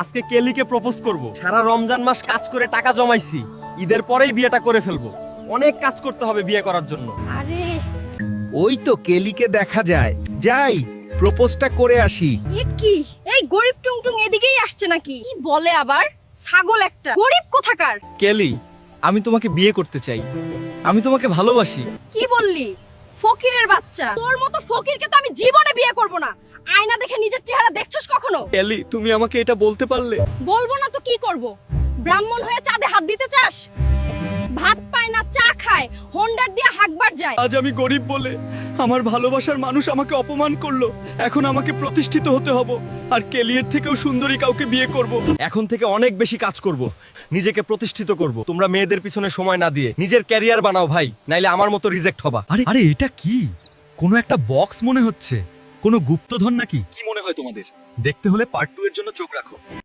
আজকে কেলিকে প্রপোজ করব। সারা রমজান মাস কাজ করে টাকা জমাইছি, ঈদের পরেই বিয়েটা করে ফেলবো। অনেক কাজ করতে হবে বিয়ে করার জন্য। আরে ওই তো কেলিকে দেখা যায়, যাই প্রপোজটা করে আসি। এ কি, এই গরিব টুংটুং এদিকেই আসছে নাকি? কি বলে আবার, ছাগল একটা, গরিব কোথাকার। কেলি, আমি তোমাকে বিয়ে করতে চাই, আমি তোমাকে ভালোবাসি। কি বললি? ফকিরের বাচ্চা, তোর মতো ফকিরকে তো আমি জীবনে বিয়ে করব না। আয়না দেখে নিজের চেহারা দেখছস কখনো? কেলি, তুমি আমাকে এটা বলতে পারলে? বলবো না তো কি করব? ব্রাহ্মণ হয়ে চাঁদে হাত দিতে চাস? ভাত পায় না, চা খায়, হোন্ডার দিয়ে হাঁকবার যায়। আজ আমি গরিব বলে আমার ভালোবাসার মানুষ আমাকে অপমান করলো। এখন আমাকে প্রতিষ্ঠিত হতে হবে, আর কেলিয়ের থেকেও সুন্দরী কাউকে বিয়ে করব। এখন থেকে অনেক বেশি কাজ করব, নিজেকে প্রতিষ্ঠিত করব। তোমরা মেয়েদের পিছনে সময় না দিয়ে নিজের ক্যারিয়ার বানাও ভাই, নাইলে আমার মতো রিজেক্ট হবা। আরে আরে, এটা কি? কোনো একটা বক্স মনে হচ্ছে, কোনো গুপ্তধন নাকি? কি মনে হয় তোমাদের? দেখতে হলে পার্ট 2 এর জন্য চোখ রাখো।